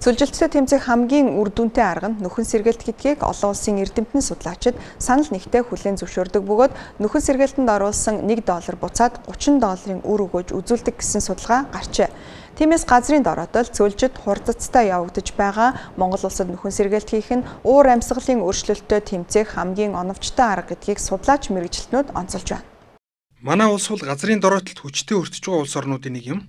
Цөлжилттэй тэмцэх хамгийн үр дүнтэй арга нь нөхөн сэргэлт гэдгийг олон улсын эрдэмтэн судлаачид санал нэгтээ хүлээн зөвшөөрдөг бөгөөд нөхөн сэргэлтэнд оруулсан $1 буцаад $30 үр өгөөж үзүүлдэг гэсэн судалгаа гарчээ. Тиймээс газрын дороотой цөлжид хурдцтай явагдаж байгаа Монгол улсад нөхөн сэргэлт хийх нь уур амьсгалын өөрчлөлтөд тэмцэх хамгийн оновчтой арга гэдгийг судлаач мэргэжилтнүүд онцолж байна. Манай улс бол газрын дороотолд хүчтэй өртөж байгаа улс орнуудын нэг юм.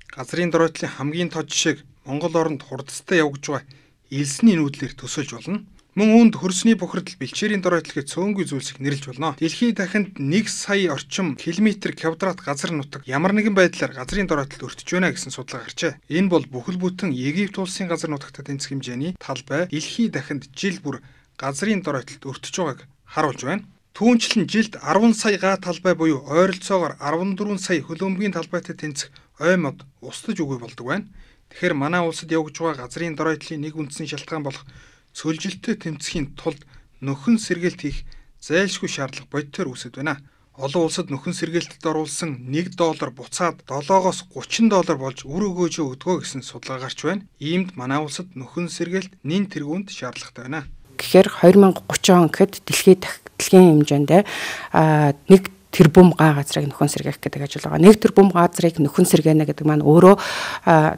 Газрын дороотлын хамгийн тод жишээг Монгол оронд хурдцтай явж байгаа элсний нүүдлэр төсөөлж болно. Мөн үүнд хөрсний бохирдол бэлчээрийн дороотлыг цөөнгүй зүйлсийг нэрлж болно. Дэлхийн дахинд 1 сая орчим километр квадрат газар нутаг ямар нэгэн байдлаар газрын дороотолд өртөж байна гэсэн судалгаа гарчээ. Энэ бол бүхэл бүтэн Египт улсын газар нутагтай тэнцэх хэмжээний талбай дэлхийн дахинд жил бүр газрын дороотолд өртөж байгааг харуулж байна. Түүнчлэн жилд 10 сая га талбай буюу ойролцоогоор 14 сая хөлбөмбөгийн талбайтай тэнцэх ой мод устдаж үгүй болдог байна. Тэгэхээр манай улсад явж байгаа газрын дороотлын нэг үндсэн шалтгаан болох цөлжилттэй тэмцэхийн тулд нөхөн сэргэлт хийх зайлшгүй шаардлага бодитоор үүсэж байна. Олон улсад нөхөн сэргэлтэд оруулсан $1 буцаад $7-оос $30 болж үр өгөөжөө өгдгөө гэсэн судалгаа гарч байна. Иймд манай улсад нөхөн сэргэлт нэн тэргуунд шаардлагатай байна. Тэгэхээр 2030 он гэхэд дэлхийн хэмжээнд 1 тэрбум га газрыг нөхөн сэргээх гэдэг ажил байгаа. 1 тэрбум газрыг нөхөн сэргээнэ гэдэг маань өөрөө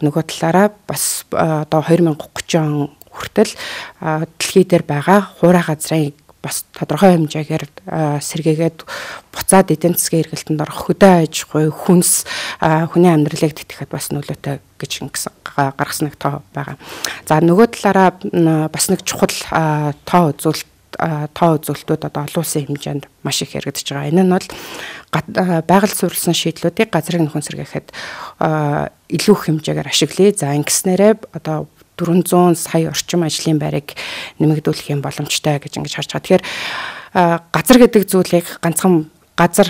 нөгөө талаараа бас одоо 2030 он хүртэл дэлхий дээр байгаа хуурай газрыг бас тодорхой хэмжээгээр сэргээгээд буцаад эдийн засгийн эргэлтэнд орох хөдөө аж ахуй хүнс хүний амьдралыг тэтгэхэд бас нөлөөтэй гэж гаргасан нэг тоо байгаа. За нөгөө талаараа бас нэг чухал тоо үзүүлэлтүүд одоо олон улсын хэмжээнд маш их яригдж байгаа. Энэ нь бол байгальд суурилсан шийдлүүдийг газрын нөхөн сэргээхэд илүү их хэмжээгээр ашиглая. За ингэснээрээ одоо 400 сая орчим ажлын байрыг нэмэгдүүлэх юм боломжтой гэж ингэж харж байгаа. Тэгэхээр газар гэдэг зүйлийг ганцхан газар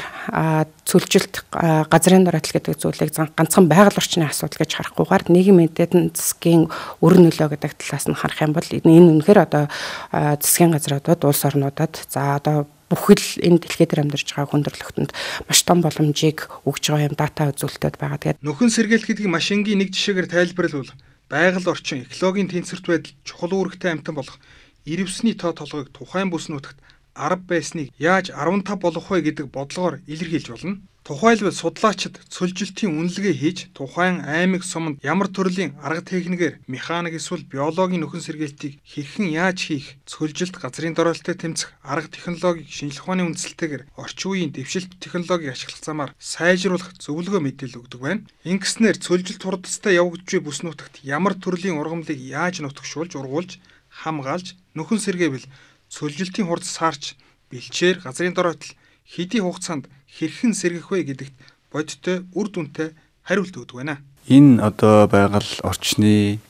цөлжилт газрын дороотл гэдэг зүйлийг ганцхан байгаль орчны асуудал гэж харахгүйгээр нийгмийн эдийн засгийн өр нөлөө гэдэг талаас нь харах юм бол энэ үнэхээр одоо засгийн газруудад улс орнуудад за одоо бүхэл энэ дэлхий дээр амьдарч байгаа хүндрэлтөнд маш том боломжийг өгж байгаа юм дата үзүүлэлтүүд байгаа. Тэгээд нөхөн сэргэлт гэдэг маш энгийн нэг жишээгээр тайлбарлавал байгаль орчин, экологийн тэнцвэрт байдал чухал үүрэгтэй амтан болох ирвсний тоо толгойг тухайн бүс нутагт 10 байсныг яаж 15 болгох вэ гэдэг бодлогоор илэрхийлж болно. Тухайлбал судлаачид цөлжилтийн үнэлгээ хийж тухайн аймаг суманд ямар төрлийн арга техникээр механик эсвэл биологийн нөхөн сэргээлтийг хэрхэн яаж хийх, цөлжилт газрын дороотолтой тэмцэх арга технологиг шинжлэх ухааны үндэслэлтэйгээр орчин үеийн дэвшилт технологиг ашиглах замаар сайжруулах зөвлөгөө мэдээлэл өгдөг байна. Ингэснээр цөлжилт хурдцтай явагдж буй бүс нутагт ямар төрлийн ургамлыг яаж нутагшуулж, ургуулж, хамгаалж, нөхөн сэргээвэл цөлжилтийн хурд саарч, бэлчээр газрын дороотол хэдийн хугацаанд хэрхэн сэргэх вэ гэдэгт бодиттой үр дүнтэй хариулт өгдөг байна. Энэ одоо байгаль орчны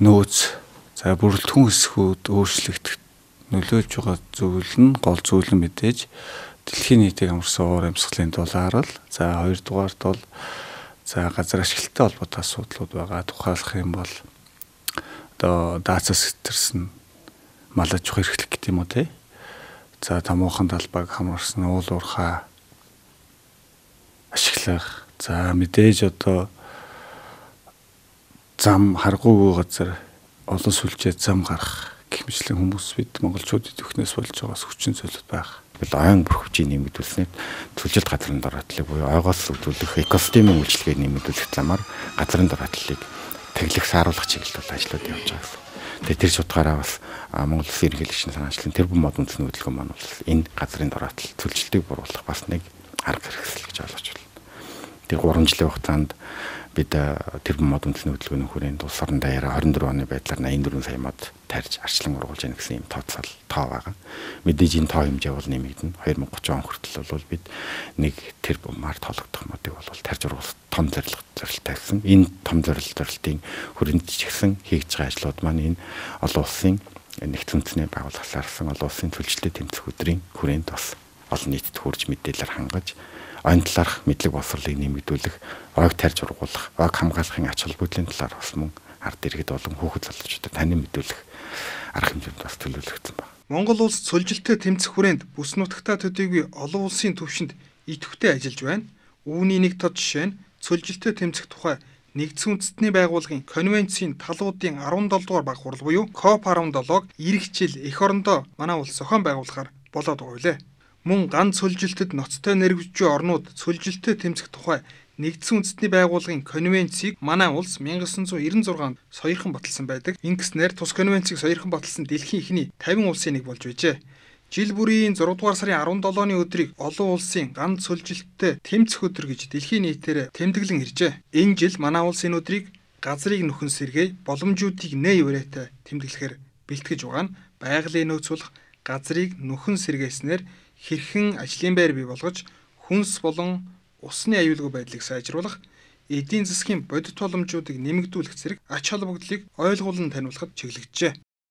нөөц за бүрэлдэхүүн хэсгүүд өөрчлөгдөх нөлөөлж байгаа зүйл нь гол зүйл нь мэдээж дэлхийн нийтийг амарсан уур амьсгалын дулаар л за хоёрдугаарт бол за газар ашиглалттай холбоотой асуудлууд байгаа. Тухайлах юм бол одоо даацаас сэтэрсэн мал аж ахуй эрхлэх гэдэг юм уу те. За томоохон талбайг хамаарсан уул уурхай ашиглах. За мэдээж одоо зам харгуугүй газар олон сүлжээ зам гарах гэх мэтлэн хүмүүс бид монголчуудад өхнөөс болж байгаас хүчин зүйлүүд байх. Ойн бүрхөвчийн нэмэгдүүлснээр цөлжилт газрын дороотлыг буюу ойгоос үүдүүлэх экосистемийн үйлчлэгийг нэмэгдүүлэх замаар газрын дороотлыг тэглэх сааруулах чиглэлд ажлууд явж байгаа гэсэн. Тэгээ тэр судгаараа бас Монгол Улсын ерөнхийлөгчийн санаачлагын тэрбум мод үндэсний хөдөлгөөн маань бол энэ газрын дороотл цөлжилтийг бууруулах бас нэг арга хэрэгсэл гэж ойлгож байна. Тэр 3 жилийн хугацаанд бид тэрбум мод үндэсний хөдөлгөөний хүрээнд улс орон даяараа 24 оны байдлаар 84 сая мод тарьж арчлан ургуулж яах гэсэн юм тоо байгаа. Мэдээж энэ тоо хэмжээ бол нэмэгдэнэ. 2030 он хүртэл бол бид нэг тэрбумаар тоологдох модыг бол тарьж ургуулах том зорилттой гэсэн. Энэ том зорилтын хүрээнд ч гэсэн хийж байгаа ажлууд маань энэ олон улсын нэгдсэн үндэсний байгууллагаасаарсан олон улсын цөлжилттэй тэмцэх өдрийн хүрээнд бас олон нийтэд хүрж мэдээлэлээр хангаж ойн талаарх мэдлэг боловсролыг нэмэгдүүлэх, ойг тарьж ургуулах, ойг хамгаалахын ач холбогдлын талаар бас мөн ард иргэд болон хүүхэд залуучуудад танин мэдүүлэх арга хэмжээнд бас төлөвлөгдсөн байна. Монгол улс цөлжилттэй тэмцэх хүрээнд бүс нутагтаа төдийгүй олон улсын түвшинд идэвхтэй ажиллаж байна. Үүний нэг тод жишээ нь цөлжилттэй тэмцэх тухай Нэгдсэн үндэстний байгууллагын конвенцийн талуудын 17 дугаар баг хурал буюу COP17-г эх жил эх орондоо манай улс зохион байгуулахаар болоод байгаа билээ. Мөн ганц сөлжилтэд ноцтой нэрвжүү орнууд сөлжилтөд тэмцэх тухай Нэгдсэн үндэстний байгууллагын конвенцийг манай улс 1996 онд сойрхон баталсан байдаг. Ингэснээр тус конвенцийг сойрхон баталсан дэлхийн эхний 50 улсын нэг болж байжээ. Жил бүрийн 6 дугаар сарын 17-ны өдрийг олон улсын ганц сөлжилттэй тэмцэх өдөр гэж дэлхийн нийтээр тэмдэглэн иржээ. Энэ жил манай улс энэ өдрийг газрыг нөхөн сэргээе, боломжуудыг нээ үрээтэй тэмдэглэхээр бэлтгэж байгаа нь байгалийн нөөц болох газрыг нөхөн сэргээснээр хэрхэн ажлын байр бий болгож хүнс болон усны аюулгүй байдлыг сайжруулах, эдийн засгийн бодит боломжуудыг нэмэгдүүлэх зэрэг ач холбогдлыг ойлгуулан таниулахад чиглэгджээ.